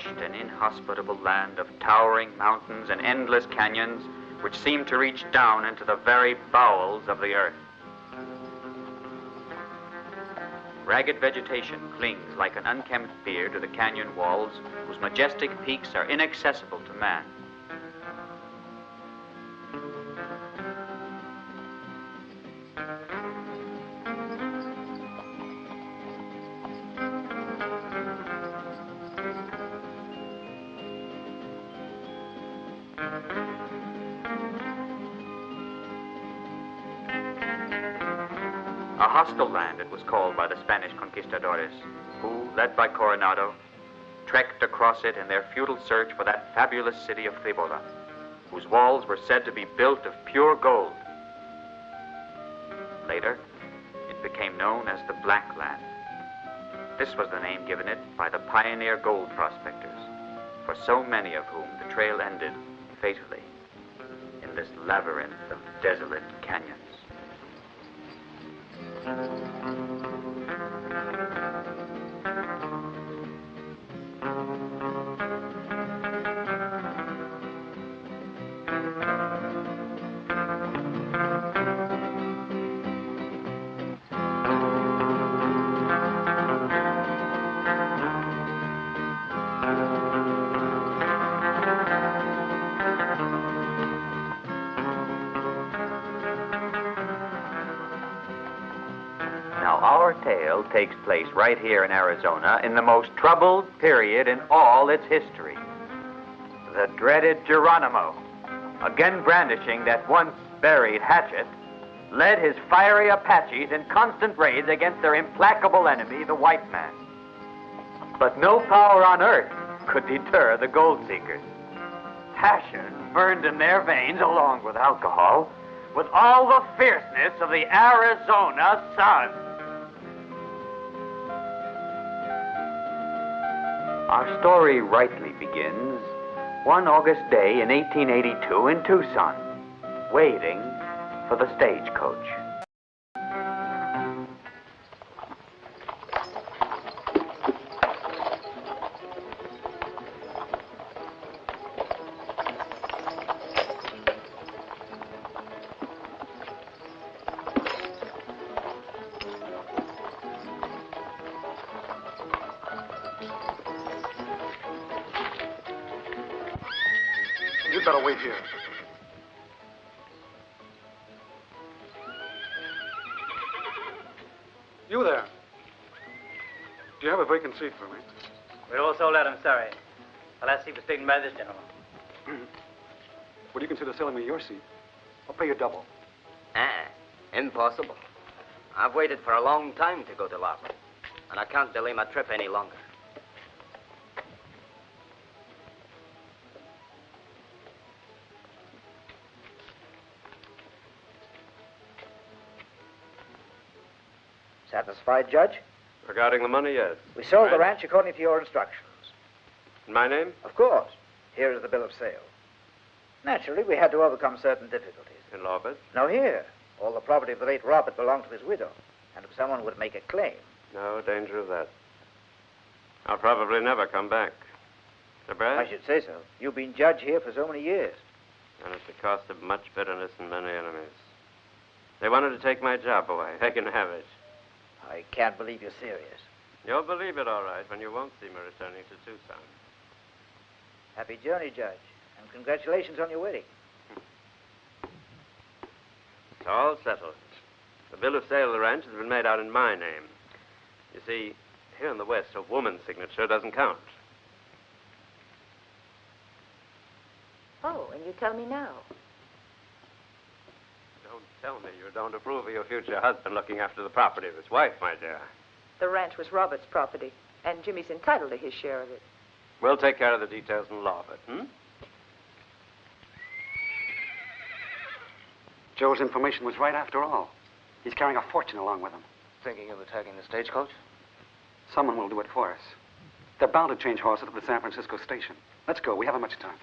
parched and inhospitable land of towering mountains and endless canyons which seem to reach down into the very bowels of the earth. Ragged vegetation clings like an unkempt beard to the canyon walls, whose majestic peaks are inaccessible to man. A hostile land, it was called by the Spanish conquistadores, who, led by Coronado, trekked across it in their futile search for that fabulous city of Cibola, whose walls were said to be built of pure gold. Later, it became known as the Black Land. This was the name given it by the pioneer gold prospectors, for so many of whom the trail ended fatally in this labyrinth of desolate canyons. Tale takes place right here in Arizona in the most troubled period in all its history. The dreaded Geronimo, again brandishing that once buried hatchet, led his fiery Apaches in constant raids against their implacable enemy, the white man. But no power on earth could deter the gold seekers. Passion burned in their veins along with alcohol, with all the fierceness of the Arizona sun. Our story rightly begins one August day in 1882 in Tucson, waiting for the stagecoach. You'd better wait here. You there. Do you have a vacant seat for me? We're all sold out, I'm sorry. The last seat was taken by this gentleman. Would you consider selling me your seat? I'll pay you double. Impossible. I've waited for a long time to go to Loman, and I can't delay my trip any longer. Satisfied, Judge? Regarding the money, yes. We sold the ranch according to your instructions. In my name? Of course. Here is the bill of sale. Naturally, we had to overcome certain difficulties. In Robert? No, here. All the property of the late Robert belonged to his widow. And if someone would make a claim... No danger of that. I'll probably never come back. Sir Brad? I should say so. You've been judge here for so many years. And at the cost of much bitterness and many enemies. They wanted to take my job away. They can have it. I can't believe you're serious. You'll believe it all right when you won't see me returning to Tucson. Happy journey, Judge. And congratulations on your wedding. It's all settled. The bill of sale of the ranch has been made out in my name. You see, here in the West, a woman's signature doesn't count. Oh, and you tell me now. Don't tell me you don't approve of your future husband looking after the property of his wife, my dear. The ranch was Robert's property, and Jimmy's entitled to his share of it. We'll take care of the details in law of it, Joe's information was right after all. He's carrying a fortune along with him. Thinking of attacking the stagecoach? Someone will do it for us. They're bound to change horses at the San Francisco station. Let's go. We haven't much time.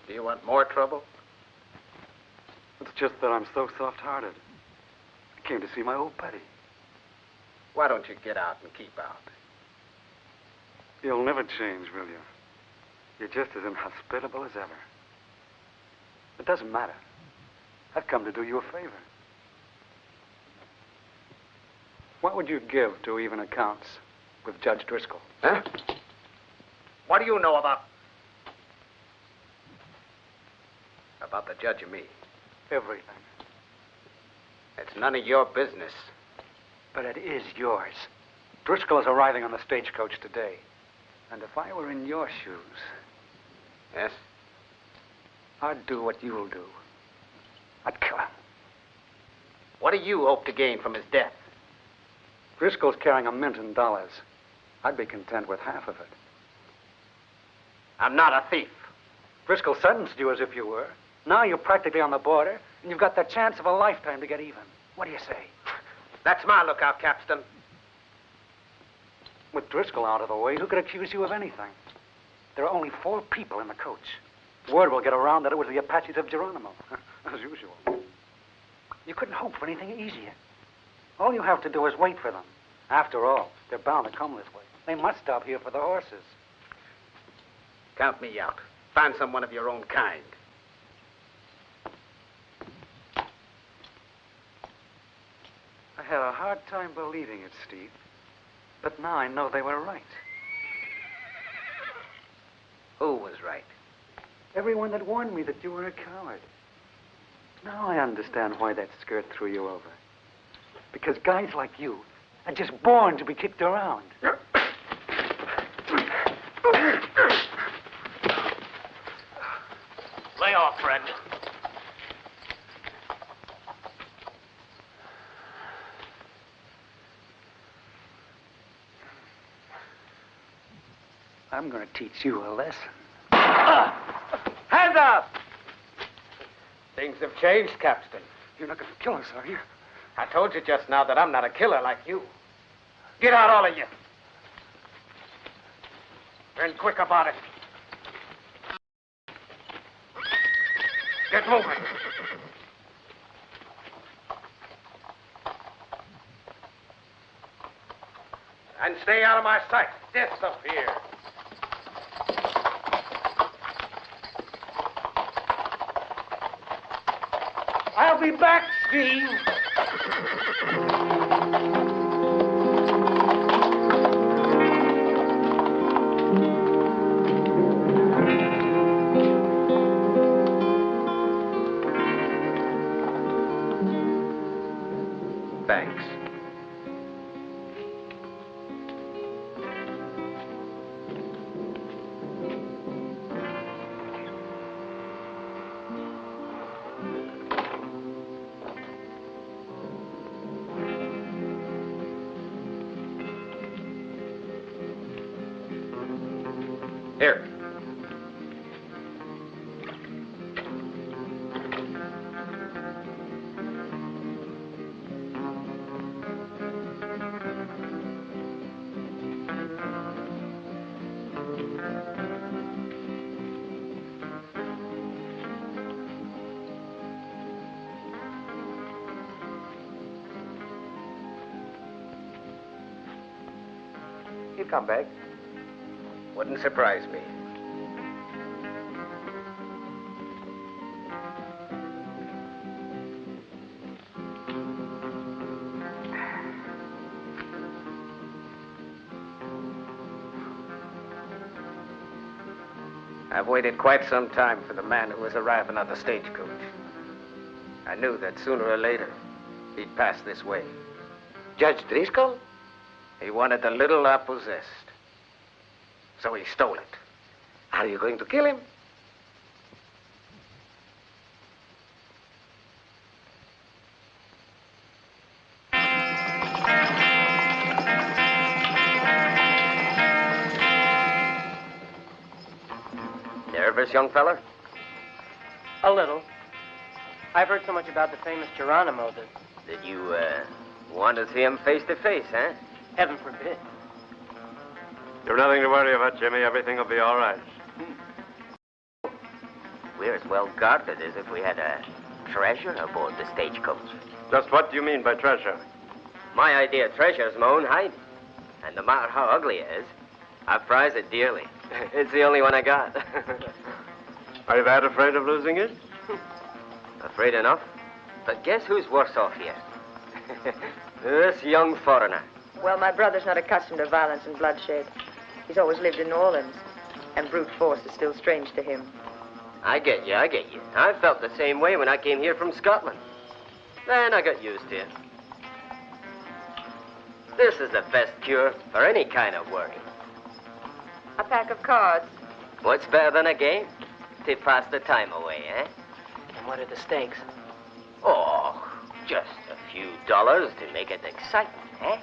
Do you want more trouble? It's just that I'm so soft-hearted. I came to see my old buddy. Why don't you get out and keep out? You'll never change, will you? You're just as inhospitable as ever. It doesn't matter. I've come to do you a favor. What would you give to even accounts with Judge Driscoll? Huh? What do you know about the judge and me? Everything. It's none of your business. But it is yours. Driscoll is arriving on the stagecoach today. And if I were in your shoes... Yes? I'd do what you'll do. I'd kill him. What do you hope to gain from his death? Driscoll's carrying $1 million. I'd be content with half of it. I'm not a thief. Driscoll sentenced you as if you were. Now you're practically on the border, and you've got the chance of a lifetime to get even. What do you say? That's my lookout, Capstan. With Driscoll out of the way, who could accuse you of anything? There are only 4 people in the coach. Word will get around that it was the Apaches of Geronimo, as usual. You couldn't hope for anything easier. All you have to do is wait for them. After all, they're bound to come this way. They must stop here for the horses. Count me out. Find someone of your own kind. I had a hard time believing it, Steve. But now I know they were right. Who was right? Everyone that warned me that you were a coward. Now I understand why that skirt threw you over. Because guys like you are just born to be kicked around. Lay off, friend. I'm going to teach you a lesson. Hands up! Things have changed, Capstan. You're not going to kill us, are you? I told you just now that I'm not a killer like you. Get out, all of you. And quick about it. Get moving. And stay out of my sight. Disappear. I'll be back, Steve. Thanks. Here. He'll come back. Wouldn't surprise me. I've waited quite some time for the man who was arriving on the stagecoach. I knew that sooner or later he'd pass this way. Judge Driscoll? He wanted the little I possessed. So he stole it. Are you going to kill him? Nervous, young feller? A little. I've heard so much about the famous Geronimo that... You, want to see him face to face, huh? Heaven forbid. You've nothing to worry about, Jimmy. Everything will be all right. We're as well guarded as if we had a treasure aboard the stagecoach. Just what do you mean by treasure? My idea of treasure is my own hide. And no matter how ugly it is, I prize it dearly. It's the only one I got. Are you that afraid of losing it? Afraid enough. But guess who's worse off here? This young foreigner. Well, my brother's not accustomed to violence and bloodshed. He's always lived in New Orleans, and brute force is still strange to him. I get you. I felt the same way when I came here from Scotland. Then I got used to it. This is the best cure for any kind of worry. A pack of cards. What's better than a game? To pass the time away, eh? And what are the stakes? Oh, just a few dollars to make it exciting, eh?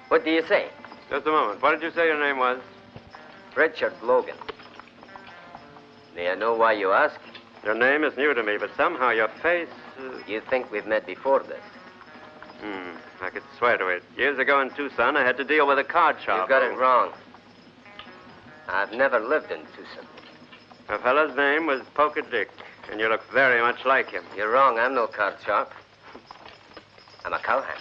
What do you say? Just a moment. What did you say your name was? Richard Logan. May I know why you ask? Your name is new to me, but somehow your face... You think we've met before this? I could swear to it. Years ago in Tucson, I had to deal with a card shop. You got it wrong. I've never lived in Tucson. The fellow's name was Poker Dick, and you look very much like him. You're wrong. I'm no card sharp. I'm a cowhand.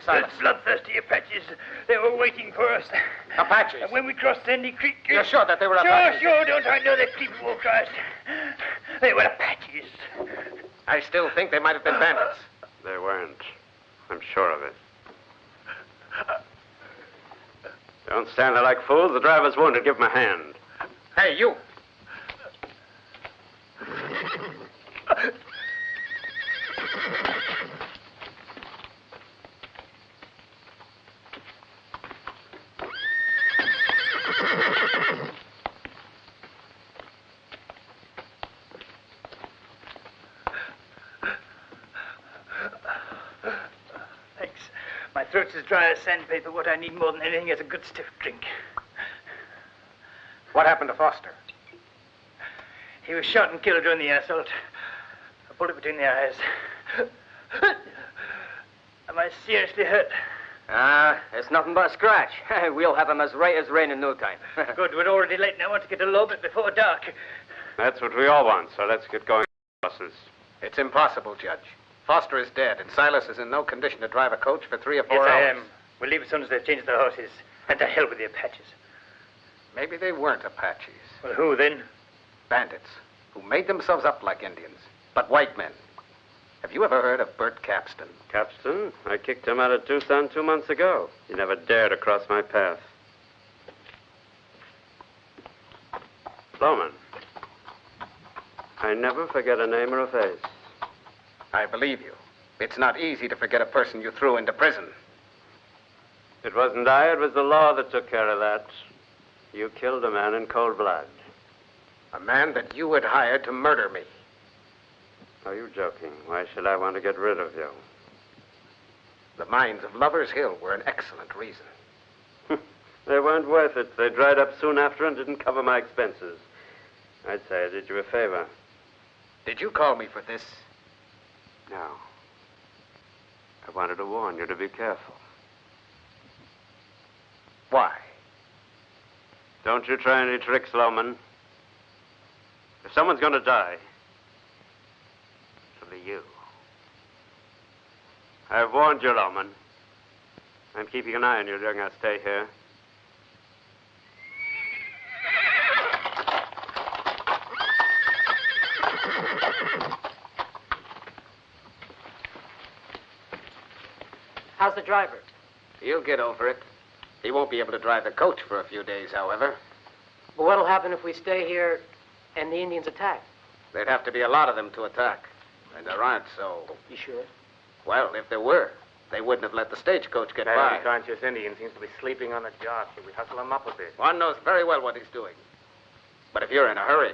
Those bloodthirsty Apaches. They were waiting for us. Apaches? And when we crossed Sandy Creek... You're sure that they were Apaches? Sure. Don't I know the people who crossed? They were Apaches. I still think they might have been bandits. They weren't. I'm sure of it. Don't stand there like fools. The driver's wounded. Give him a hand. Hey, you. Thanks. My throat's as dry as sandpaper. What I need more than anything is a good stiff drink. What happened to Foster? He was shot and killed during the assault. A bullet between the eyes. Am I seriously hurt? It's nothing but a scratch. We'll have him as right as rain in no time. Good, we're already late now. I want to get to Loman before dark. That's what we all want, so let's get going. Horses. It's impossible, Judge. Foster is dead, and Silas is in no condition to drive a coach for 3 or 4 Yes, hours. I am. We'll leave as soon as they've changed their horses. And to hell with the Apaches. Maybe they weren't Apaches. Well, who then? Bandits, who made themselves up like Indians, but white men. Have you ever heard of Bert Capstan? Capstan? I kicked him out of Tucson 2 months ago. He never dared to cross my path. Loman. I never forget a name or a face. I believe you. It's not easy to forget a person you threw into prison. It wasn't I, it was the law that took care of that. You killed a man in cold blood. A man that you had hired to murder me. Are you joking? Why should I want to get rid of you? The mines of Lover's Hill were an excellent reason. They weren't worth it. They dried up soon after and didn't cover my expenses. I'd say I did you a favor. Did you call me for this? No. I wanted to warn you to be careful. Why? Don't you try any tricks, Loman. If someone's going to die, it'll be you. I've warned you, Loman. I'm keeping an eye on you during our stay here. How's the driver? He'll get over it. He won't be able to drive the coach for a few days, however. But what'll happen if we stay here and the Indians attack? There'd have to be a lot of them to attack. And there aren't, so... You sure? Well, if there were, they wouldn't have let the stagecoach get That by. unconscious Indian seems to be sleeping on the job. Should we hustle him up a bit? One knows very well what he's doing. But if you're in a hurry,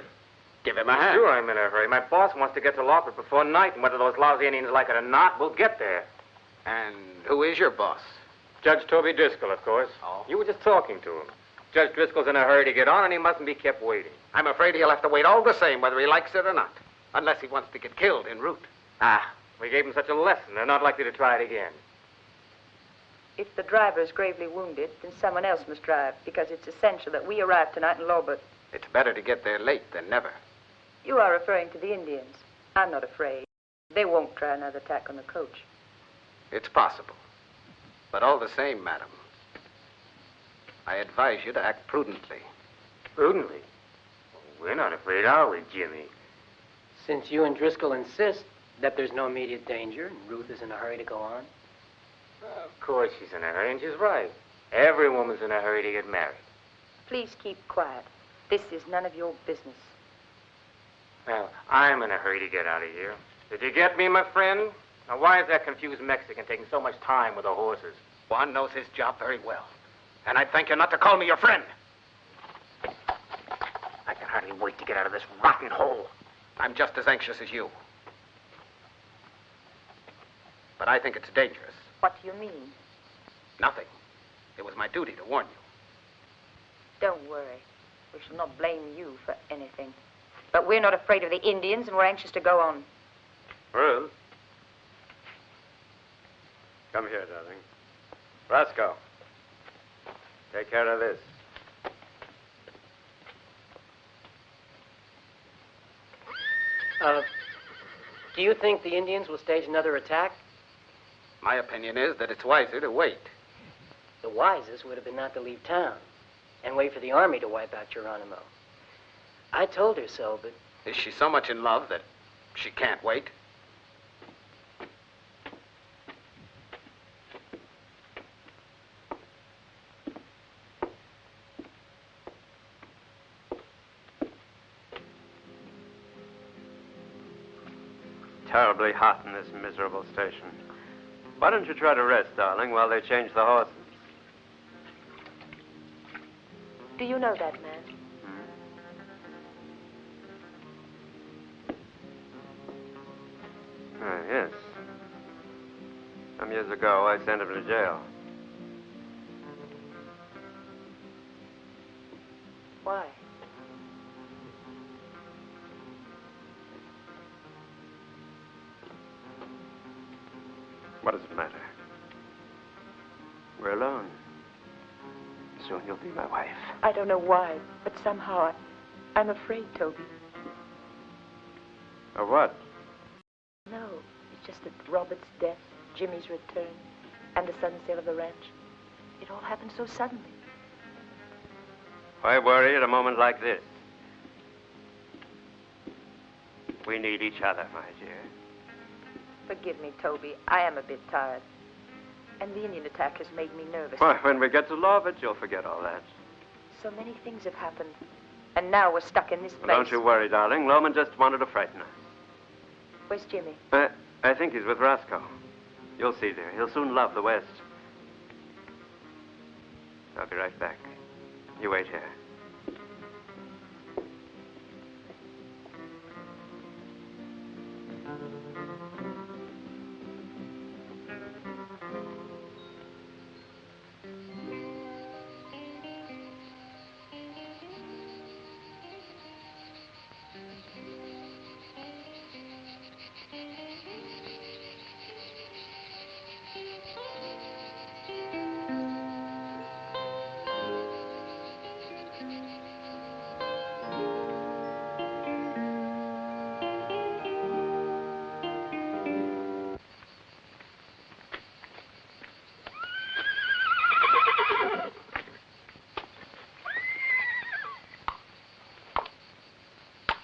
give him a hand. Sure, I'm in a hurry. My boss wants to get to Lawford before night, and whether those lousy Indians like it or not, we'll get there. And who is your boss? Judge Toby Driscoll, of course. Oh? You were just talking to him. Judge Driscoll's in a hurry to get on, and he mustn't be kept waiting. I'm afraid he'll have to wait all the same, whether he likes it or not. Unless he wants to get killed en route. We gave him such a lesson, they're not likely to try it again. If the driver is gravely wounded, then someone else must drive, because it's essential that we arrive tonight in Lawbert. It's better to get there late than never. You are referring to the Indians. I'm not afraid. They won't try another attack on the coach. It's possible. But all the same, madam, I advise you to act prudently. Prudently? We're not afraid, are we, Jimmy? Since you and Driscoll insist that there's no immediate danger and Ruth is in a hurry to go on. Of course she's in a hurry, and she's right. Every woman's in a hurry to get married. Please keep quiet. This is none of your business. Well, I'm in a hurry to get out of here. Did you get me, my friend? Now, why is that confused Mexican taking so much time with the horses? Juan knows his job very well. And I'd thank you not to call me your friend. I can hardly wait to get out of this rotten hole. I'm just as anxious as you. But I think it's dangerous. What do you mean? Nothing. It was my duty to warn you. Don't worry. We shall not blame you for anything. But we're not afraid of the Indians, and we're anxious to go on. Ruth? Come here, darling. Roscoe. Take care of this. Do you think the Indians will stage another attack? My opinion is that it's wiser to wait. The wisest would have been not to leave town and wait for the army to wipe out Geronimo. I told her so, but... Is she so much in love that she can't wait? Terribly hot in this miserable station. Why don't you try to rest, darling, while they change the horses? Do you know that man? Yes. Some years ago, I sent him to jail. Why? What does it matter? We're alone. Soon you'll be my wife. I don't know why, but somehow I'm afraid, Toby. Of what? No, it's just that Robert's death, Jimmy's return, and the sudden sale of the ranch. It all happened so suddenly. Why worry at a moment like this? We need each other, my dear. Forgive me, Toby. I am a bit tired. And the Indian attack has made me nervous. Why, when we get to Lovett, you'll forget all that. So many things have happened. And now we're stuck in this place. Well, don't you worry, darling. Loman just wanted to frighten us. Where's Jimmy? I think he's with Roscoe. You'll see, dear. He'll soon love the West. I'll be right back. You wait here.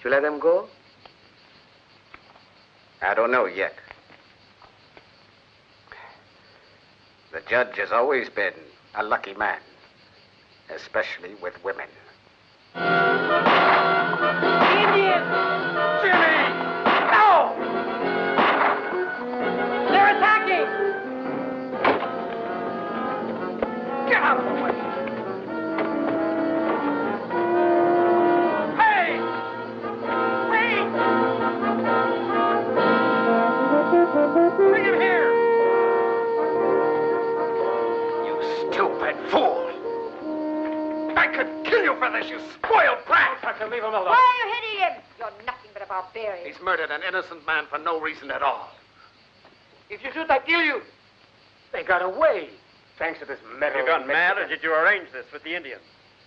You let them go? I don't know yet. The judge has always been a lucky man, especially with women. Indians! Jimmy! No! They're attacking! Get out of the way! Hey! Wait! Bring him here! You stupid fool! I could kill you for this, you spoiled brat! Leave him alone. Why are you hitting him? You're nothing but a barbarian. He's murdered an innocent man for no reason at all. If you shoot, I kill you. They got away. Thanks to this meddling You got mad, or Mexican. did you arrange this with the Indians?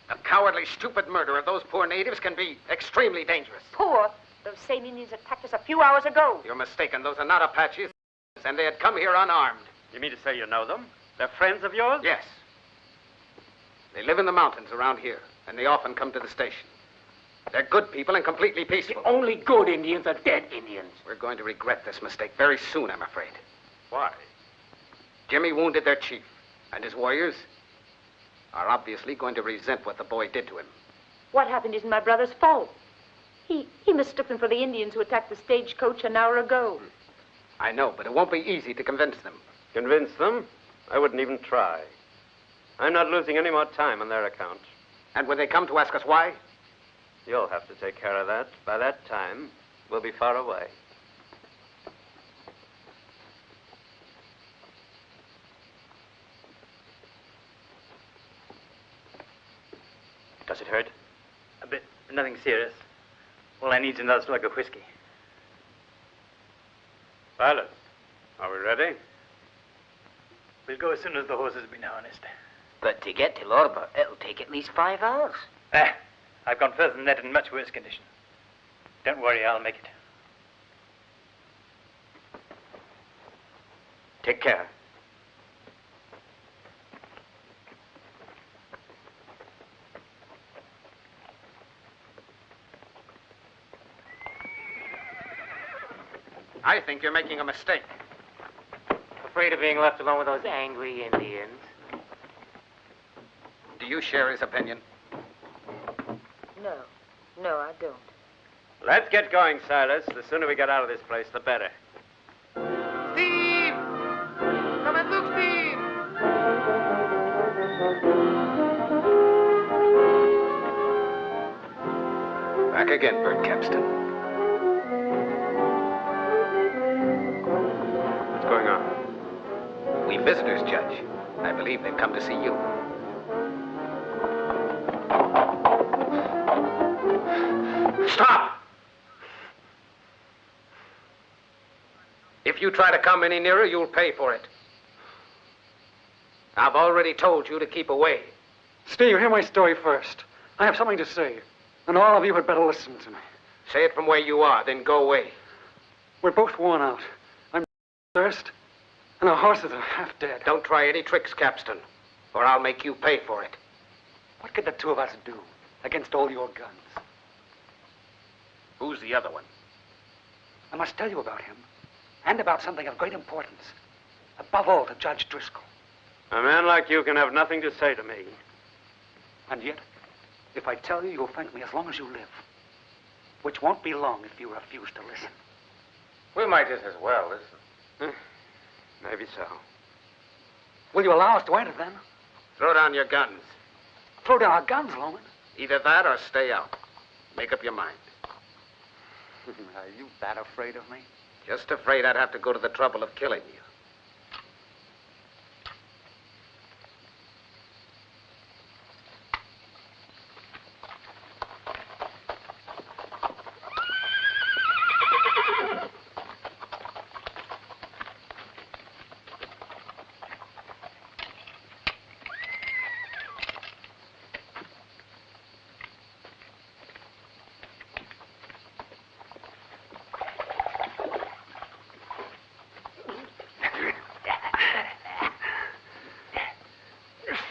The cowardly, stupid murder of those poor natives can be extremely dangerous. Poor. Those same Indians attacked us a few hours ago. You're mistaken. Those are not Apaches, and they had come here unarmed. You mean to say you know them? They're friends of yours? Yes. They live in the mountains around here, and they often come to the station. They're good people and completely peaceful. The only good Indians are dead Indians. We're going to regret this mistake very soon, I'm afraid. Why? Jimmy wounded their chief, and his warriors are obviously going to resent what the boy did to him. What happened isn't my brother's fault. He mistook them for the Indians who attacked the stagecoach an hour ago. I know, but it won't be easy to convince them. Convince them? I wouldn't even try. I'm not losing any more time on their account. And when they come to ask us why, You'll have to take care of that. By that time, we'll be far away. Does it hurt? A bit, but nothing serious. All I need is another slug of whiskey. Silas, are we ready? We'll go as soon as the horses have been harnessed. But to get to Lorber, it'll take at least 5 hours. I've gone further than that in much worse condition. Don't worry, I'll make it. Take care. I think you're making a mistake. Afraid of being left alone with those angry Indians. Do you share his opinion? No, I don't. Let's get going, Silas. The sooner we get out of this place, the better. Steve! Come and look, Steve! Back again, Bert Capstan. What's going on? We visitors, Judge. I believe they've come to see you. Stop! If you try to come any nearer, you'll pay for it. I've already told you to keep away. Steve, hear my story first. I have something to say, and all of you had better listen to me. Say it from where you are, then go away. We're both worn out. I'm thirst, and our horses are half dead. Don't try any tricks, Capstan, or I'll make you pay for it. What could the two of us do against all your guns? Who's the other one? I must tell you about him, and about something of great importance. Above all, to Judge Driscoll. A man like you can have nothing to say to me. And yet, if I tell you, you'll thank me as long as you live. Which won't be long if you refuse to listen. We might just as well listen. Maybe so. Will you allow us to enter, then? Throw down your guns. Throw down our guns, Loman. Either that or stay out. Make up your mind. Are you that afraid of me? Just afraid I'd have to go to the trouble of killing you.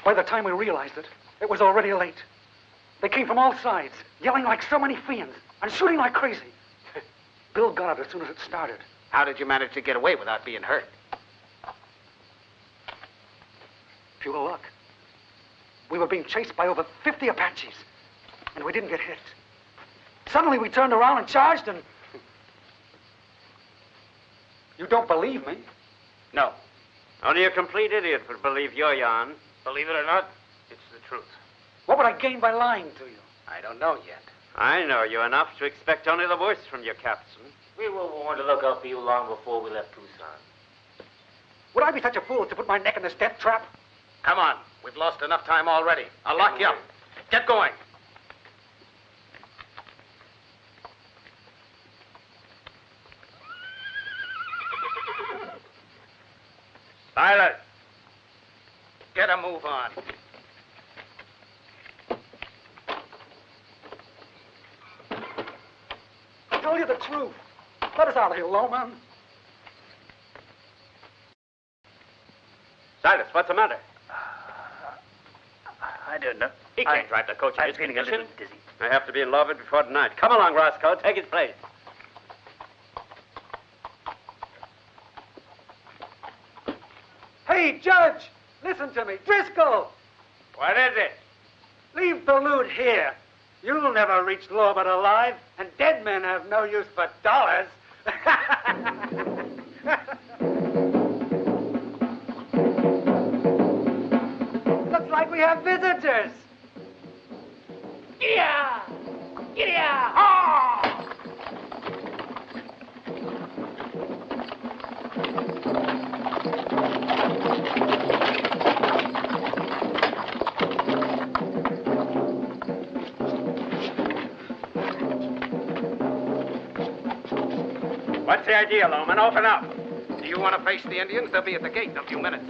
By the time we realized it, it was already late. They came from all sides, yelling like so many fiends, and shooting like crazy. Bill got it as soon as it started. How did you manage to get away without being hurt? Pure luck. We were being chased by over 50 Apaches, and we didn't get hit. Suddenly we turned around and charged, and... You don't believe me? No. Only a complete idiot would believe your yarn. Believe it or not, it's the truth. What would I gain by lying to you? I don't know yet. I know you enough to expect only the worst from your captain. We were warned to look out for you long before we left Tucson. Would I be such a fool as to put my neck in this death trap? Come on. We've lost enough time already. I'll lock you up. Get going. Silence! Get a move on. I'll tell you the truth. Let us out of here, Loman. Silence, what's the matter? I don't know. He can't drive the coach in I'm his feeling condition. a little dizzy. I have to be in love before tonight. Come along, Roscoe. Take his place. Hey, Judge! Listen to me. Driscoll! What is it? Leave the loot here. You'll never reach Loman alive, and dead men have no use for dollars. Looks like we have visitors. Yeah! Yeah! Oh! What's the idea, Loman? Open up. Do you want to face the Indians? They'll be at the gate in a few minutes.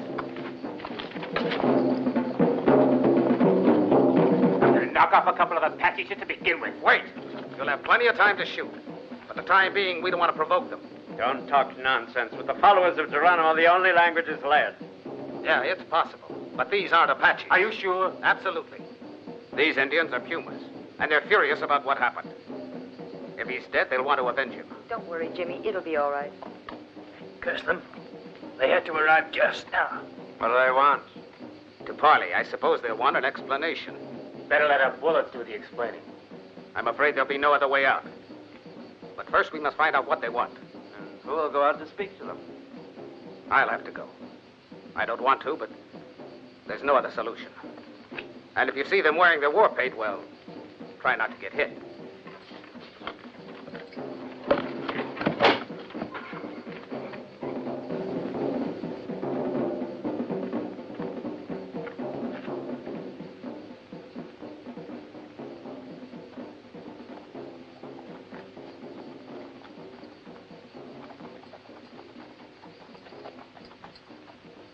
I'm going to knock off a couple of Apaches just to begin with. Wait. You'll have plenty of time to shoot. For the time being, we don't want to provoke them. Don't talk nonsense. With the followers of Geronimo, the only language is lead. Yeah, it's possible. But these aren't Apaches. Are you sure? Absolutely. These Indians are Pumas, and they're furious about what happened. If he's dead, they'll want to avenge him. Don't worry, Jimmy. It'll be all right. Curse them. They had to arrive just now. What do they want? To parley, I suppose they'll want an explanation. Better let our bullets do the explaining. I'm afraid there'll be no other way out. But first, we must find out what they want. And who will go out to speak to them? I'll have to go. I don't want to, but there's no other solution. And if you see them wearing their war paint, well, try not to get hit.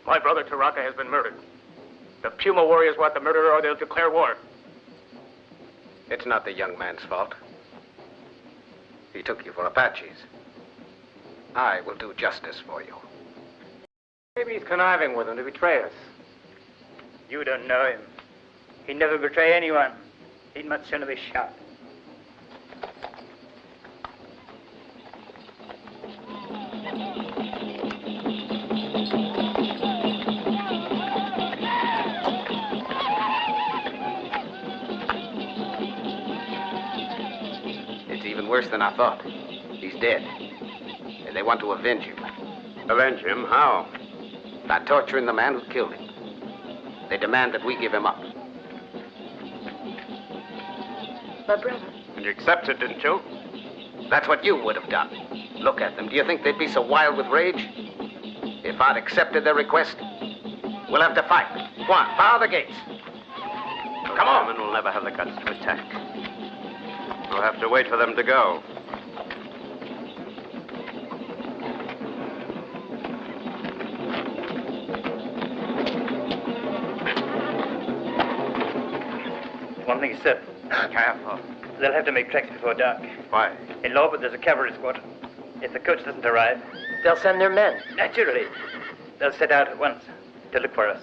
My brother Taraka has been murdered. The Puma warriors want the murderer or they'll declare war. It's not the young man's fault. He took you for Apaches. I will do justice for you. Maybe he's conniving with them to betray us. You don't know him. He'd never betray anyone. He'd much sooner be shot. It's even worse than I thought. He's dead. And they want to avenge him. Avenge him? How? By torturing the man who killed him. They demand that we give him up. My brother. And you accepted, didn't you? That's what you would have done. Look at them. Do you think they'd be so wild with rage? If I'd accepted their request, we'll have to fight. Go on, bar the gates. Come on. Women will never have the guts to attack. We'll have to wait for them to go. One thing is certain. Careful. They'll have to make tracks before dark. Why? In Lorpet, there's a cavalry squad. If the coach doesn't arrive... They'll send their men. Naturally. They'll set out at once to look for us.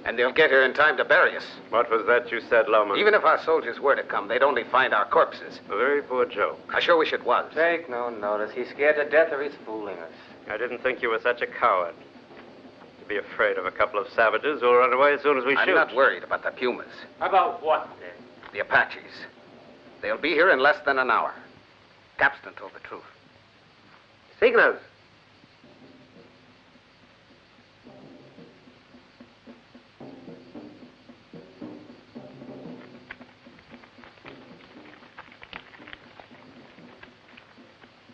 And they'll get here in time to bury us. What was that you said, Loman? Even if our soldiers were to come, they'd only find our corpses. A very poor joke. I sure wish it was. Take no notice. He's scared to death or he's fooling us. I didn't think you were such a coward. To be afraid of a couple of savages who'll run away as soon as we shoot. I'm not worried about the Pumas. About what, then? The Apaches. They'll be here in less than an hour. Capstan told the truth. Signals.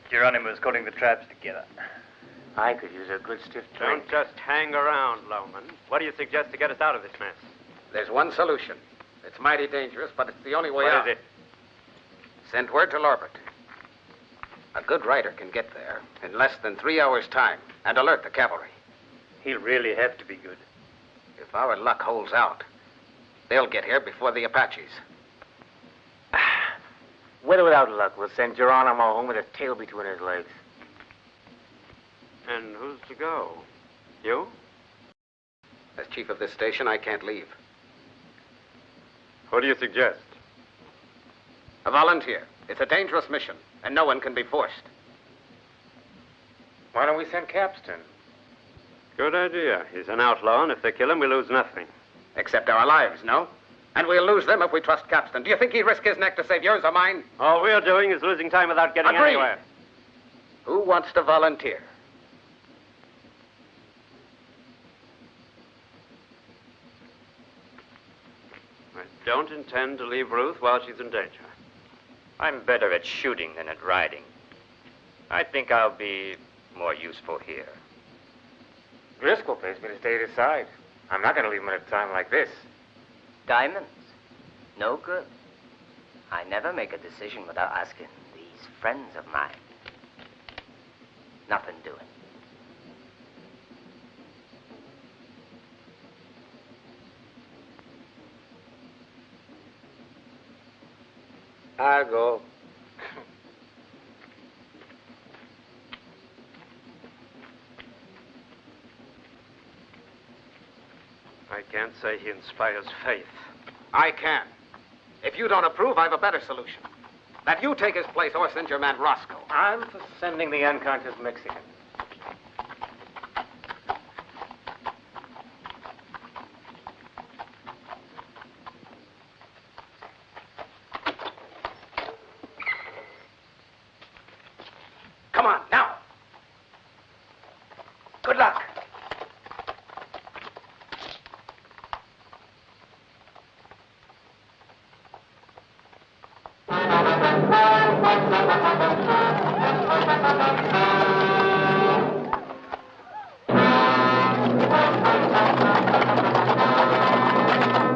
Geronimo is calling the tribes together. I could use a good stiff drink. Don't just hang around, Loman. What do you suggest to get us out of this mess? There's one solution. It's mighty dangerous, but it's the only way out. What is it? Send word to Lorbert. A good rider can get there in less than 3 hours' time and alert the cavalry. He'll really have to be good. If our luck holds out, they'll get here before the Apaches. With or without luck, we'll send Geronimo home with his tail between his legs. And who's to go? You? As chief of this station, I can't leave. What do you suggest? A volunteer. It's a dangerous mission, and no one can be forced. Why don't we send Capstan? Good idea. He's an outlaw, and if they kill him, we lose nothing. Except our lives, no? And we'll lose them if we trust Capstan. Do you think he'd risk his neck to save yours or mine? All we're doing is losing time without getting Agreed. anywhere. Who wants to volunteer? I don't intend to leave Ruth while she's in danger. I'm better at shooting than at riding. I think I'll be more useful here. Driscoll pays me to stay at his side. I'm not going to leave him at a time like this. Diamonds. No good. I never make a decision without asking these friends of mine. Nothing doing. I'll go. I can't say he inspires faith. I can. If you don't approve, I have a better solution. That you take his place or send your man Roscoe. I'm for sending the unconscious Mexican. Come on, now. Good luck.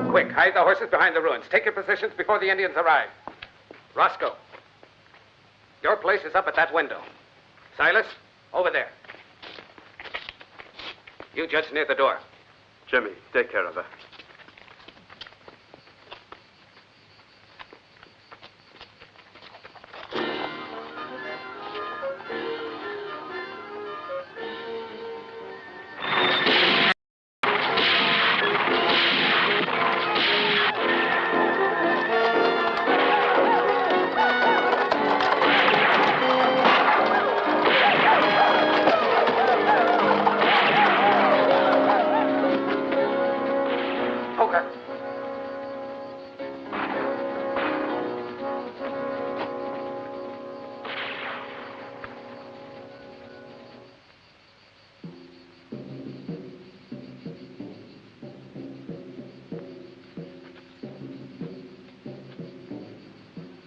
Quick, hide the horses behind the ruins. Take your positions before the Indians arrive. Roscoe, your place is up at that window. Silas, over there. You, Judge, near the door. Jimmy, take care of her.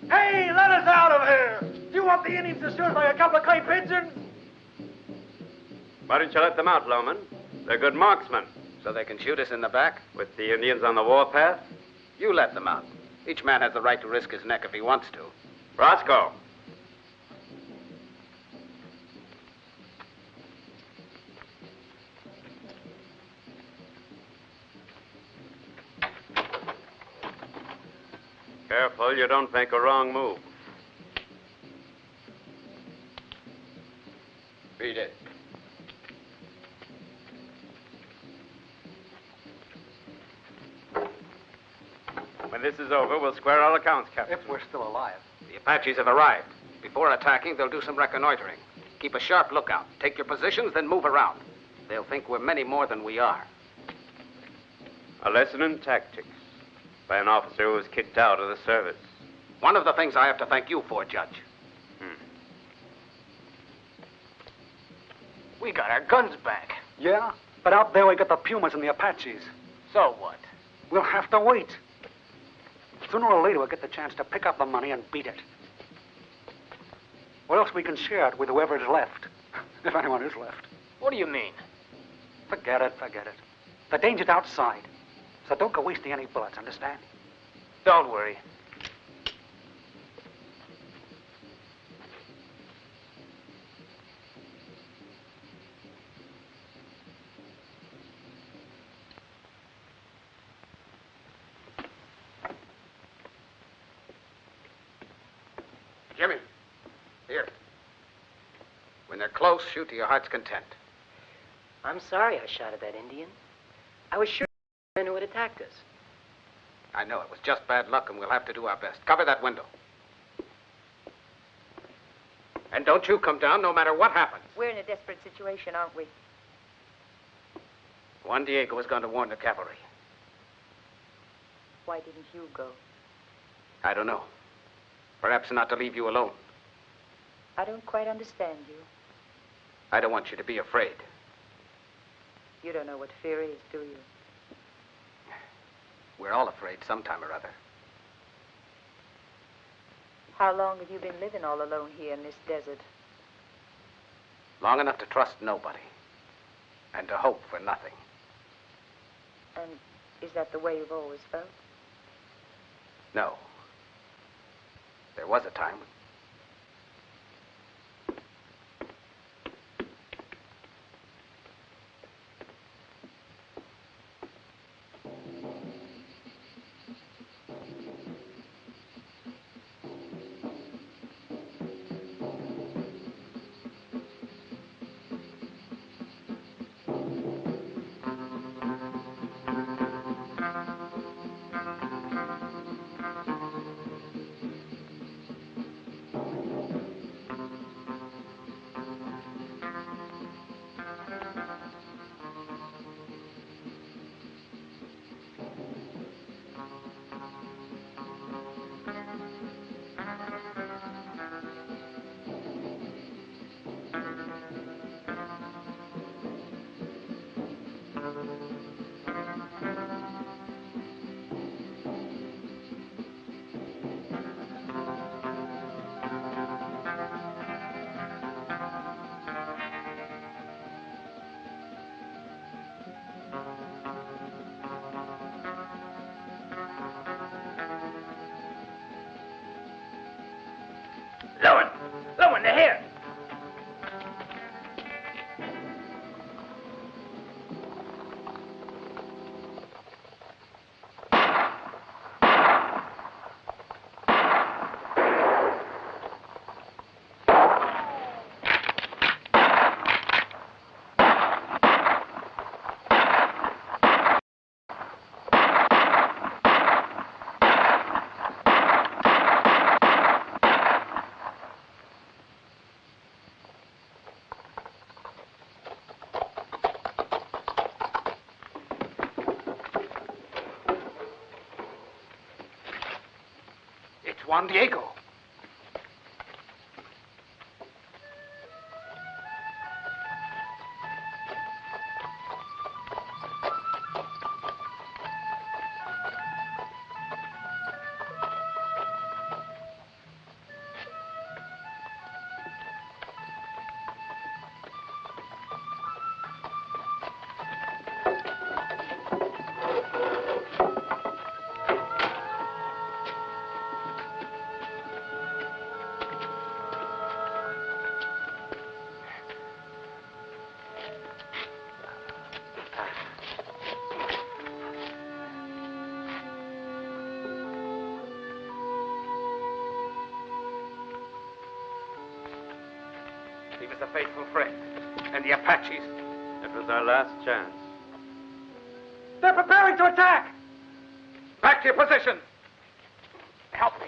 Hey, let us out of here! Do you want the Indians to shoot us like a couple of clay pigeons? Why don't you let them out, Loman? They're good marksmen. So they can shoot us in the back? With the Indians on the warpath? You let them out. Each man has the right to risk his neck if he wants to. Roscoe. Careful, you don't make a wrong move. Beat it. When this is over, we'll square all accounts, Captain. If we're still alive. The Apaches have arrived. Before attacking, they'll do some reconnoitering. Keep a sharp lookout. Take your positions, then move around. They'll think we're many more than we are. A lesson in tactics by an officer who was kicked out of the service. One of the things I have to thank you for, Judge. We got our guns back. Yeah? But out there we got the Pumas and the Apaches. So what? We'll have to wait. Sooner or later we'll get the chance to pick up the money and beat it. Or else we can share it with whoever is left. If anyone is left. What do you mean? Forget it, forget it. The danger's outside. So don't go wasting any bullets, understand? Don't worry. Jimmy, here. When they're close, shoot to your heart's content. I'm sorry I shot at that Indian. I was sure the men who had attacked us. I know it was just bad luck, and we'll have to do our best. Cover that window. And don't you come down no matter what happens. We're in a desperate situation, aren't we? Juan Diego is going to warn the cavalry. Why didn't you go? I don't know. Perhaps not to leave you alone. I don't quite understand you. I don't want you to be afraid. You don't know what fear is, do you? We're all afraid sometime or other. How long have you been living all alone here in this desert? Long enough to trust nobody. And to hope for nothing. And is that the way you've always felt? No. There was a time. Juan Diego. He was a faithful friend. And the Apaches. It was our last chance. They're preparing to attack! Back to your position. Help me.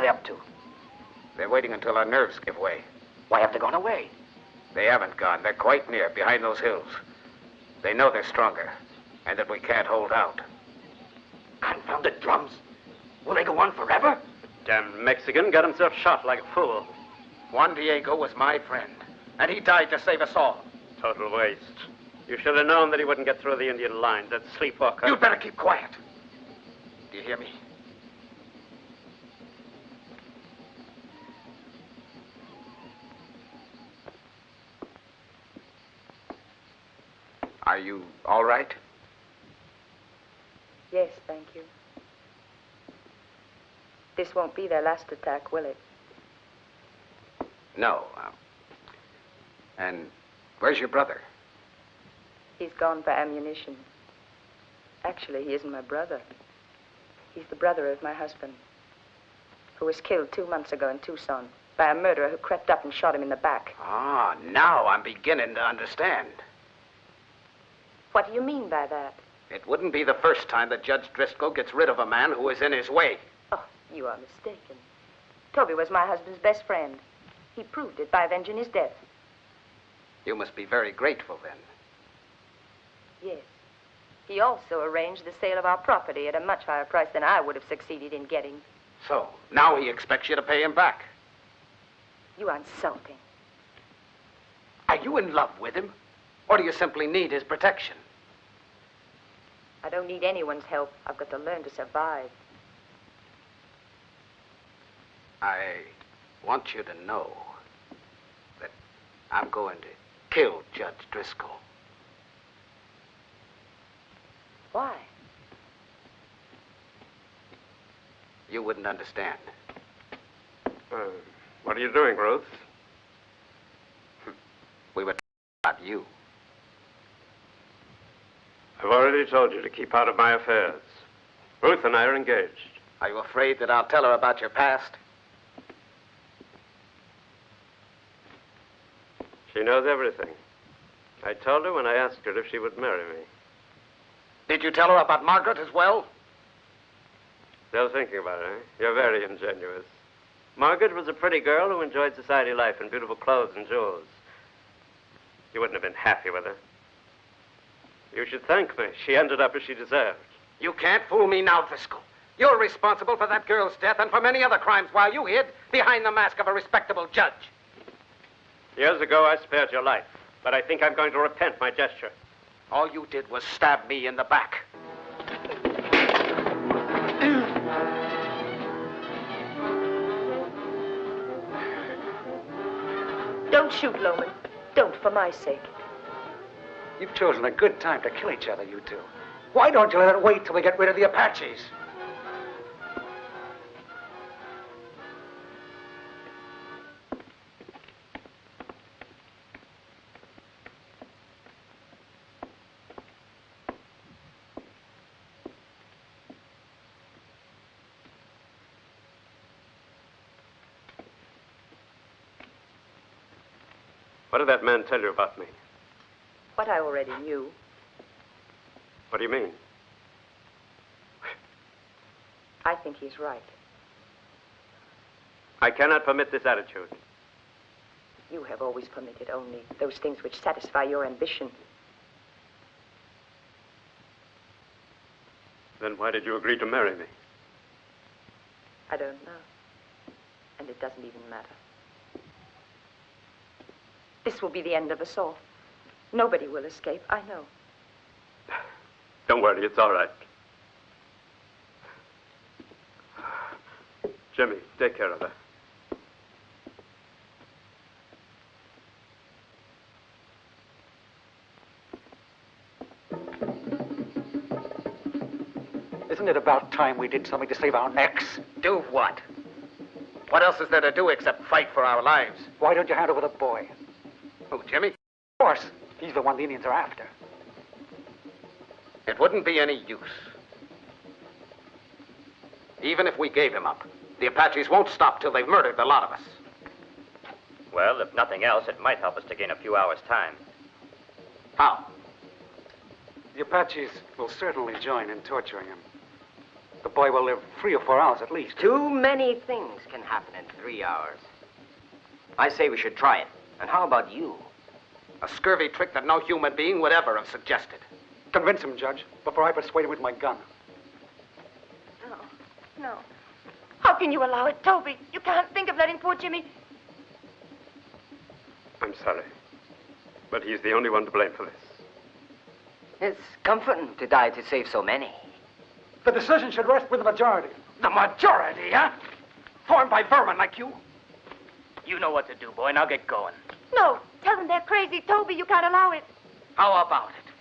up to? They're waiting until our nerves give way. Why have they gone away? They haven't gone. They're quite near, behind those hills. They know they're stronger, and that we can't hold out. Confounded drums. Will they go on forever? Damn Mexican got himself shot like a fool. Juan Diego was my friend, and he died to save us all. Total waste. You should have known that he wouldn't get through the Indian lines, that sleepwalker. You'd better keep quiet. Do you hear me? Are you all right? Yes, thank you. This won't be their last attack, will it? No. And where's your brother? He's gone for ammunition. Actually, he isn't my brother. He's the brother of my husband, who was killed 2 months ago in Tucson by a murderer who crept up and shot him in the back. Ah, now I'm beginning to understand. What do you mean by that? It wouldn't be the first time that Judge Driscoll gets rid of a man who is in his way. Oh, you are mistaken. Toby was my husband's best friend. He proved it by avenging his death. You must be very grateful then. Yes. He also arranged the sale of our property at a much higher price than I would have succeeded in getting. So, now he expects you to pay him back. You are insulting. Are you in love with him? Or do you simply need his protection? I don't need anyone's help. I've got to learn to survive. I want you to know that I'm going to kill Judge Driscoll. Why? You wouldn't understand. What are you doing, Ruth? We were talking about you. I've already told you to keep out of my affairs. Ruth and I are engaged. Are you afraid that I'll tell her about your past? She knows everything. I told her when I asked her if she would marry me. Did you tell her about Margaret as well? Still thinking about it, eh? You're very ingenuous. Margaret was a pretty girl who enjoyed society life and beautiful clothes and jewels. You wouldn't have been happy with her. You should thank me. She ended up as she deserved. You can't fool me now, Driscoll. You're responsible for that girl's death and for many other crimes while you hid behind the mask of a respectable judge. Years ago, I spared your life, but I think I'm going to repent my gesture. All you did was stab me in the back. Don't shoot, Loman. Don't, for my sake. You've chosen a good time to kill each other, you two. Why don't you let it wait till we get rid of the Apaches? What did that man tell you about me? What I already knew. What do you mean? I think he's right. I cannot permit this attitude. You have always permitted only those things which satisfy your ambition. Then why did you agree to marry me? I don't know. And it doesn't even matter. This will be the end of us all. Nobody will escape, I know. Don't worry, it's all right. Jimmy, take care of her. Isn't it about time we did something to save our necks? Do what? What else is there to do except fight for our lives? Why don't you hand over the boy? Who, Jimmy? Of course. He's the one the Indians are after. It wouldn't be any use. Even if we gave him up, the Apaches won't stop till they've murdered the lot of us. Well, if nothing else, it might help us to gain a few hours' time. How? The Apaches will certainly join in torturing him. The boy will live 3 or 4 hours at least. Too many things can happen in 3 hours. I say we should try it. And how about you? A scurvy trick that no human being would ever have suggested. Convince him, Judge, before I persuade him with my gun. No, no. How can you allow it, Toby? You can't think of letting poor Jimmy... I'm sorry. But he's the only one to blame for this. It's comforting to die to save so many. The decision should rest with the majority. The majority, huh? Formed by vermin like you? You know what to do, boy. Now get going. No, tell them they're crazy, Toby. You can't allow it. How about it?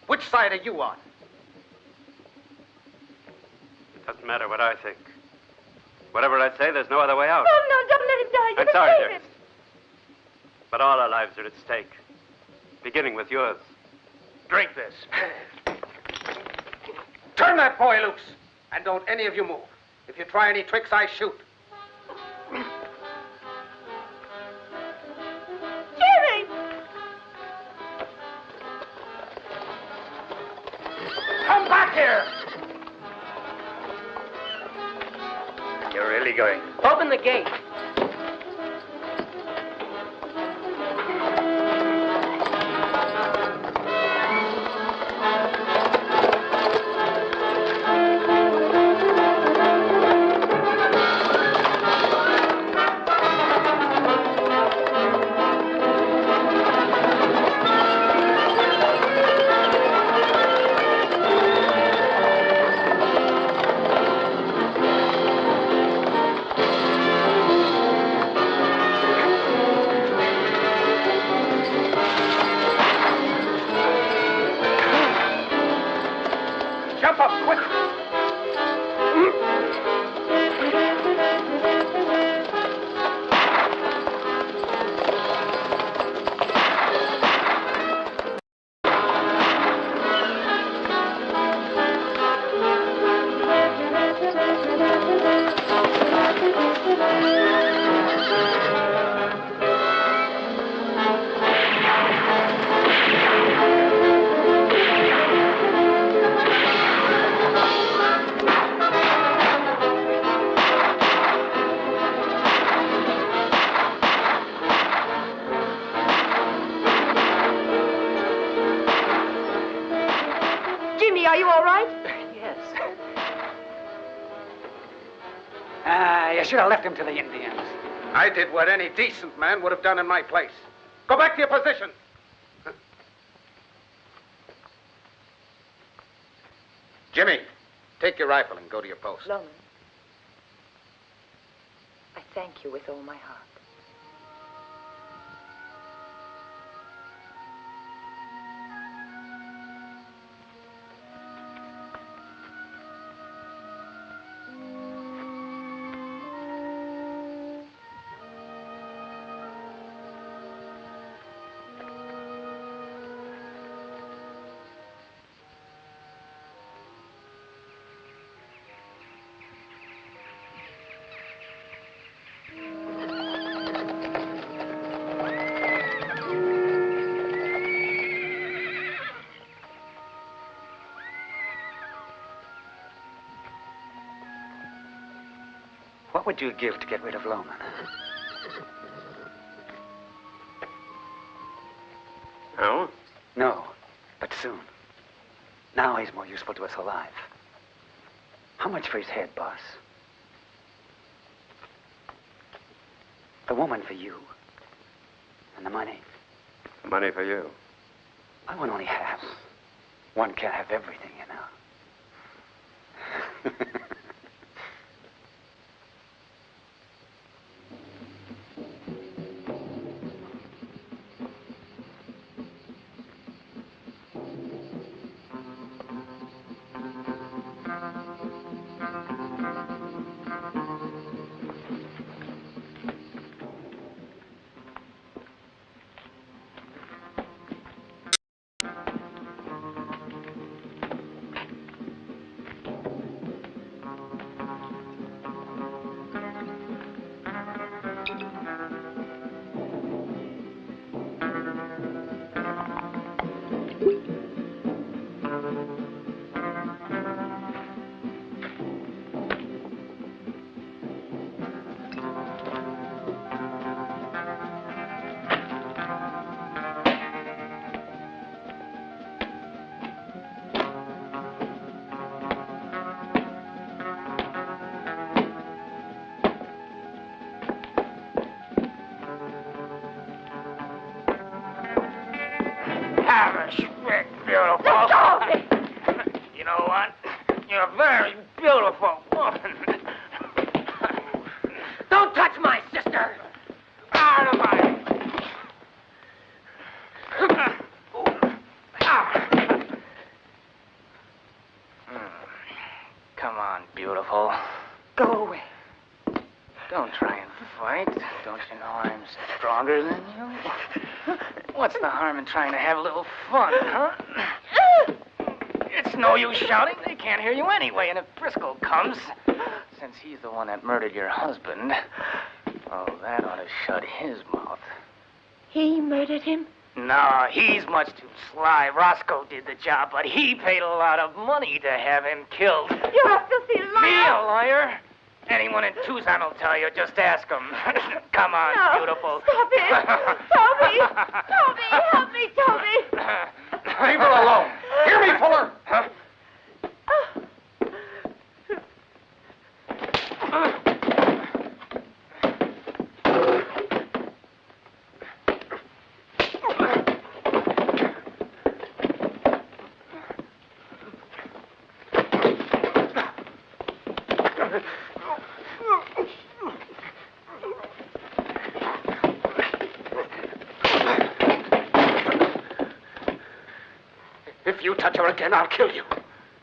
Which side are you on? It doesn't matter what I think. Whatever I say, there's no other way out. Oh, no, don't let him die. You I'm can sorry, save dearest. him. But all our lives are at stake. Beginning with yours. Drink this. Turn that boy loose. And don't any of you move. If you try any tricks, I shoot. Jimmy! Come back here! You're really going. Open the gate. Are you all right? Yes. You should have left him to the Indians. I did what any decent man would have done in my place. Go back to your position. Jimmy, take your rifle and go to your post. Loman, I thank you with all my heart. What would you give to get rid of Loman? No? No, but soon. Now he's more useful to us alive. How much for his head, boss? The woman for you. And the money. The money for you. I want only half. One can't have everything, you know. there, you beautiful woman. Don't touch my sister! Out of my... Come on, beautiful. Go away. Don't try and fight. Don't you know I'm stronger than you? What's the harm in trying to have a little fun, huh? It's no use shouting. They can't hear you anyway. And if Driscoll comes, since he's the one that murdered your husband, oh, that ought to shut his mouth. He murdered him? No, he's much too sly. Roscoe did the job, but he paid a lot of money to have him killed. You're a filthy liar! Me, a liar? Anyone in Tucson will tell you. Just ask them. Come on, No, beautiful. Stop it! Toby! Toby, help me, Toby! Leave her alone. Hear me, Fuller. Huh? If you touch her again, I'll kill you.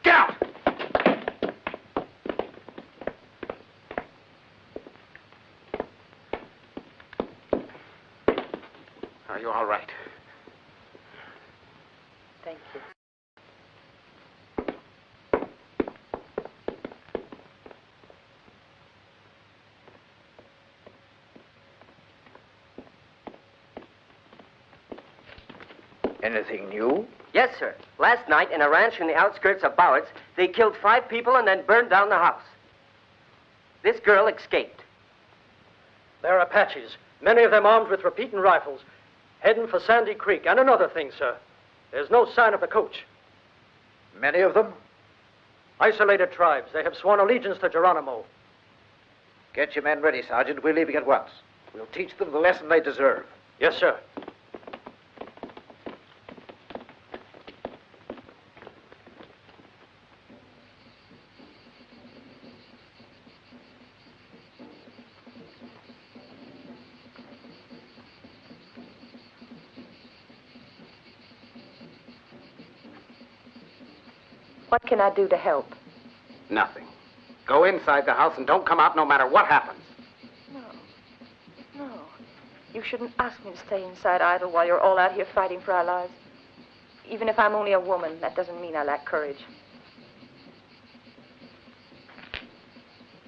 Get out! Are you all right? Thank you. Anything new? Yes, sir. Last night, in a ranch in the outskirts of Bowett's, they killed 5 people and then burned down the house. This girl escaped. They're Apaches, many of them armed with repeating rifles, heading for Sandy Creek. And another thing, sir. There's no sign of the coach. Many of them? Isolated tribes. They have sworn allegiance to Geronimo. Get your men ready, Sergeant. We're leaving at once. We'll teach them the lesson they deserve. Yes, sir. What can I do to help? Nothing. Go inside the house and don't come out no matter what happens. No. You shouldn't ask me to stay inside idle while you're all out here fighting for our lives. Even if I'm only a woman, that doesn't mean I lack courage.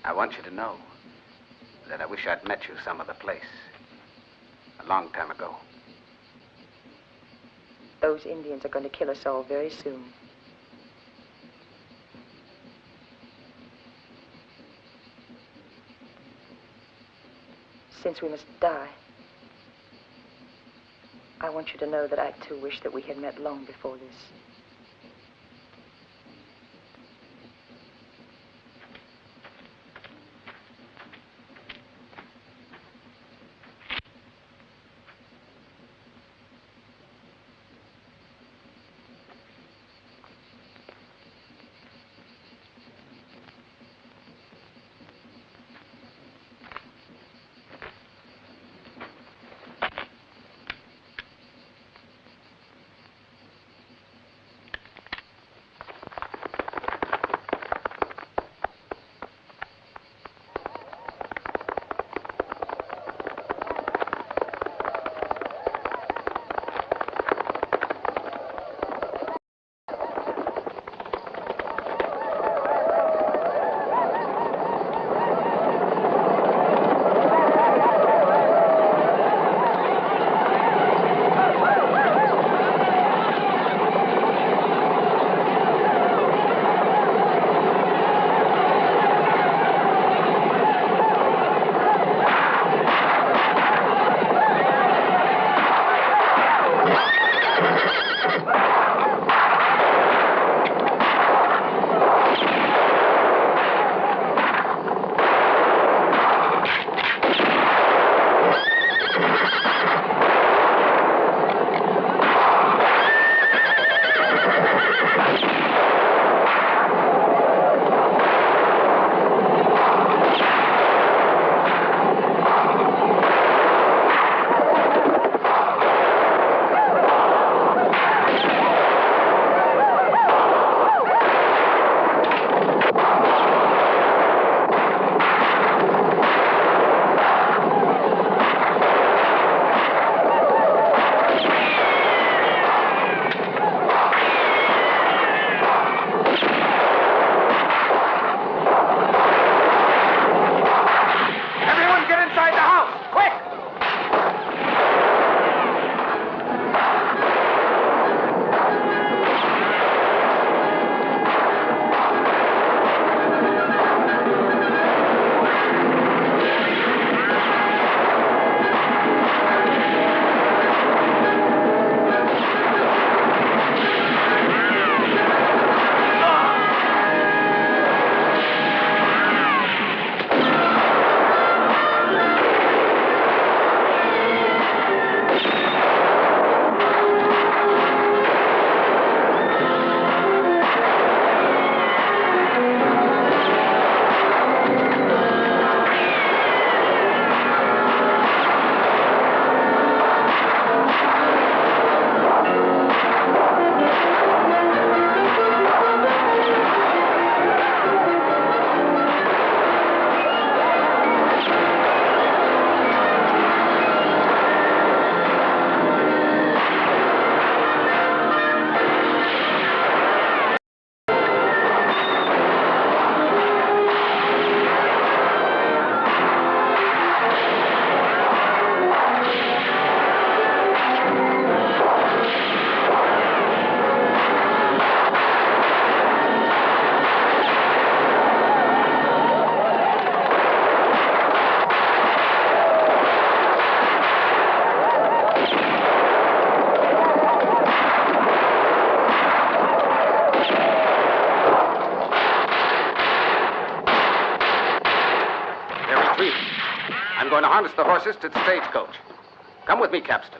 I want you to know that I wish I'd met you some other place. A long time ago. Those Indians are going to kill us all very soon. Since we must die, I want you to know that I too wish that we had met long before this. going to harness the horses to the stagecoach. Come with me, Capstan.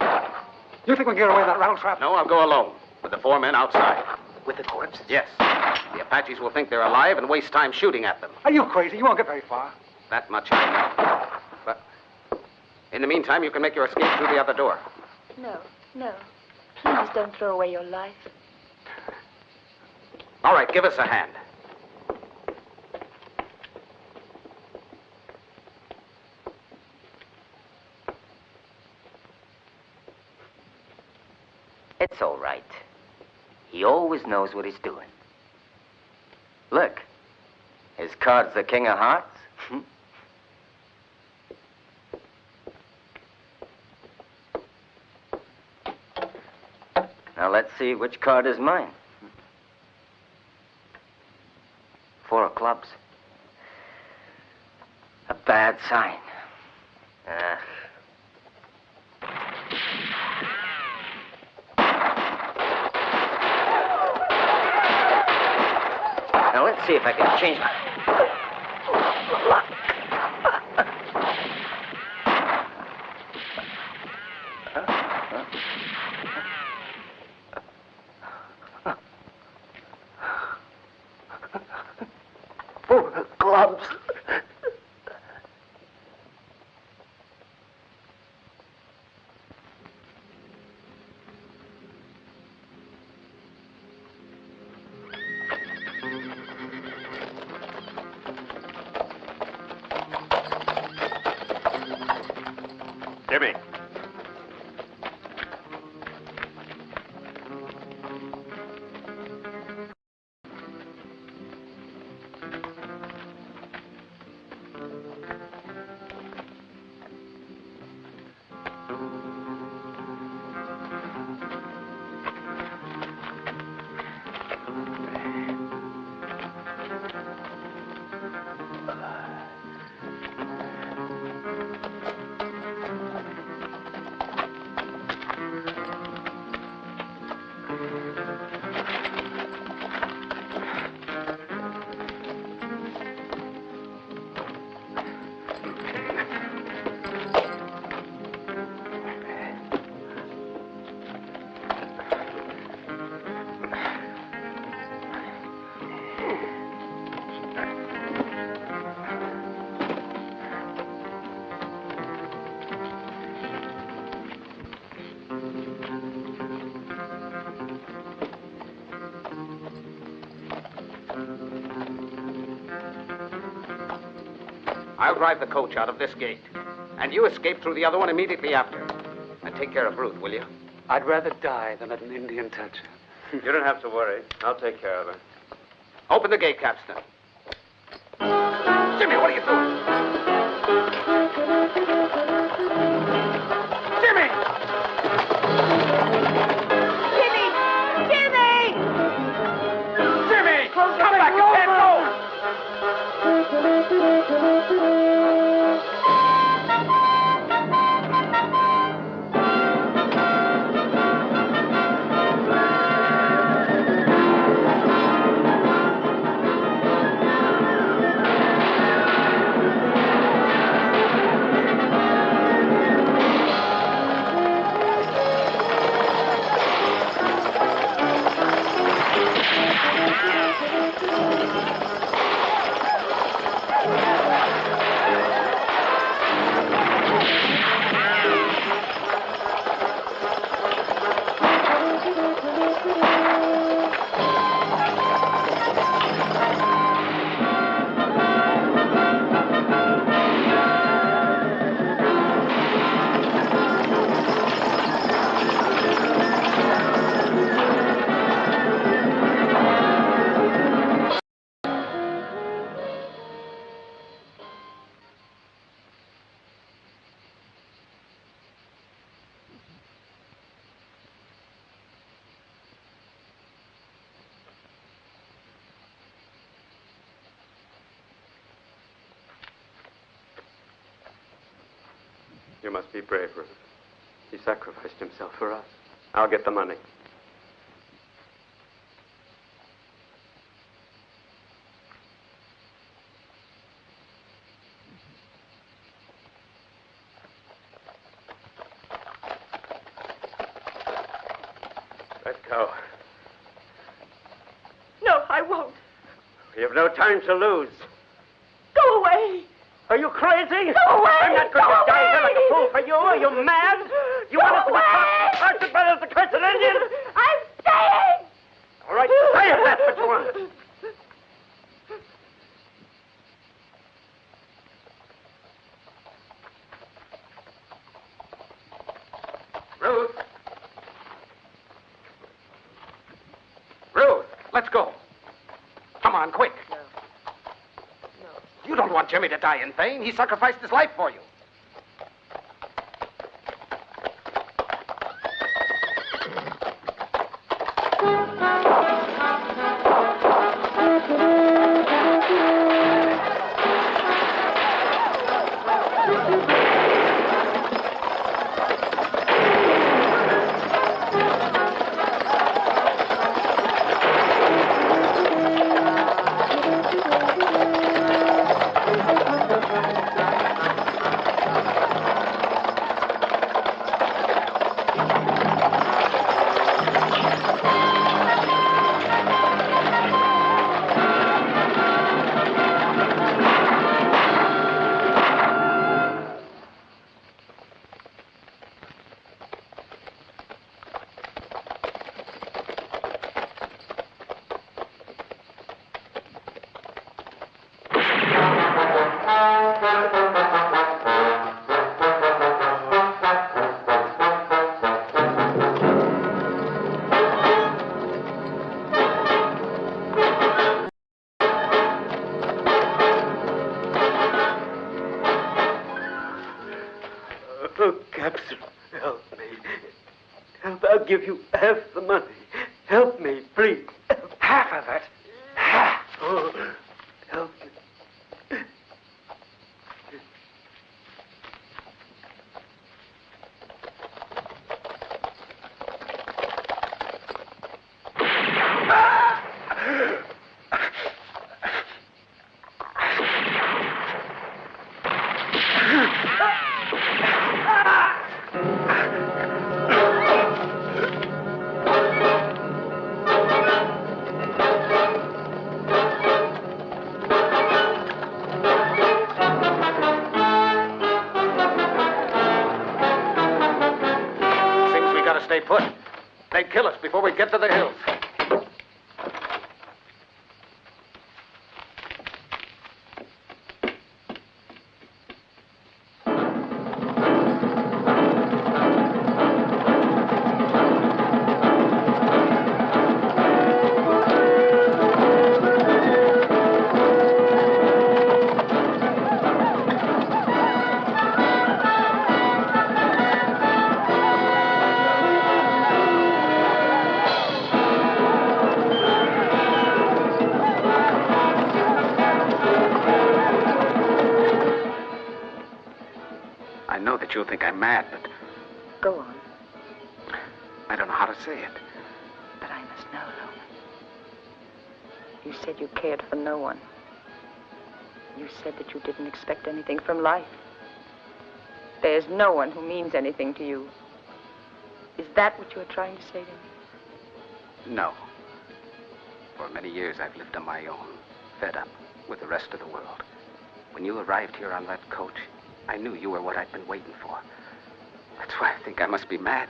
You think we can get away with that rattletrap? No, I'll go alone, with the 4 men outside. With the corpses? Yes. The Apaches will think they're alive and waste time shooting at them. Are you crazy? You won't get very far. That much I know. But in the meantime, you can make your escape through the other door. No, no. Please don't throw away your life. All right, give us a hand. It's all right. He always knows what he's doing. Look, his card's the King of Hearts. Now let's see which card is mine. 4 of clubs. A bad sign. Now let's see if I can change my luck. Clubs. Jimmy. I'll drive the coach out of this gate. And you escape through the other one immediately after. And take care of Ruth, will you? I'd rather die than let an Indian touch her. You don't have to worry. I'll take care of her. Open the gate, Capstan. Jimmy, what are you doing? Jimmy! Jimmy! Come back, you can't go! You must be brave, Ruth. He sacrificed himself for us. I'll get the money. Let's go. No, I won't. We have no time to lose. Go away. Are you crazy? Go away. I'm not going to die here like a fool for you. Are you mad? You want us to be tortured by those accursed Indians? I'm staying. All right, say if that's what you want. Ruth. Ruth, let's go. Come on, quick. No. You don't want Jimmy to die in vain. He sacrificed his life for you. Oh, Captain, help me. Help, I'll give you half the money. Help me, please. Half of it? Half? Oh, help me. Stay put. They'd kill us before we get to the hills. You'll think I'm mad, but... Go on. I don't know how to say it. But I must know, Loman. You said you cared for no one. You said that you didn't expect anything from life. There's no one who means anything to you. Is that what you're trying to say to me? No. For many years I've lived on my own, fed up with the rest of the world. When you arrived here on that coach, I knew you were what I'd been waiting for. That's why I think I must be mad.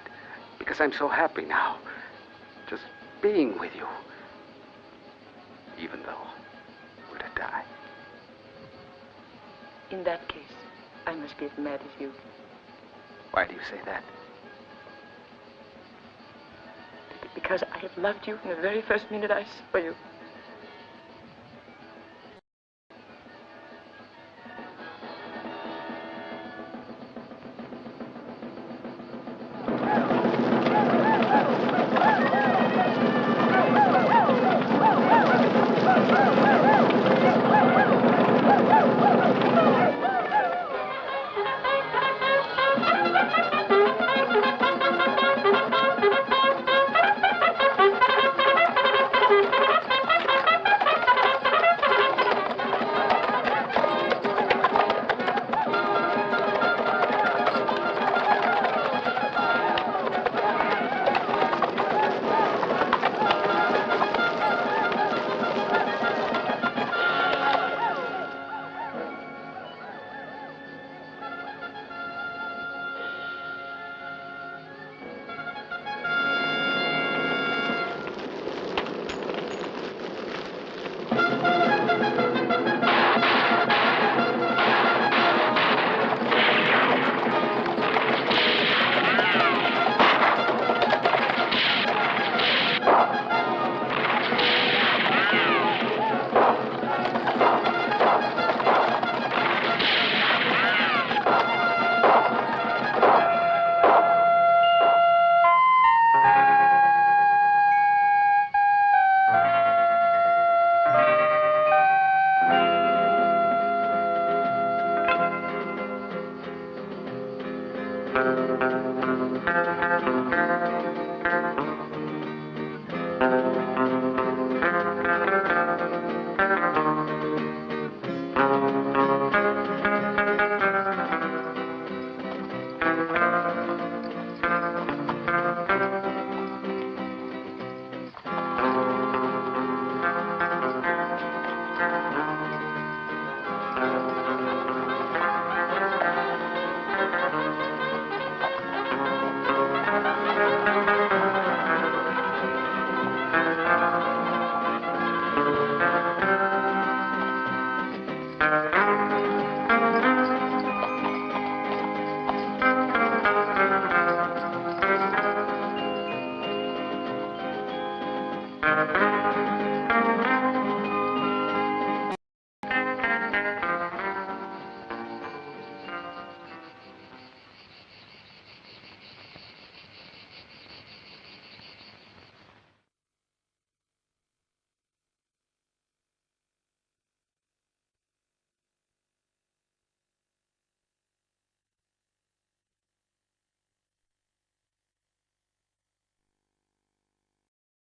Because I'm so happy now. Just being with you. Even though we're to die. In that case, I must be as mad as you. Why do you say that? Because I have loved you from the very first minute I saw you.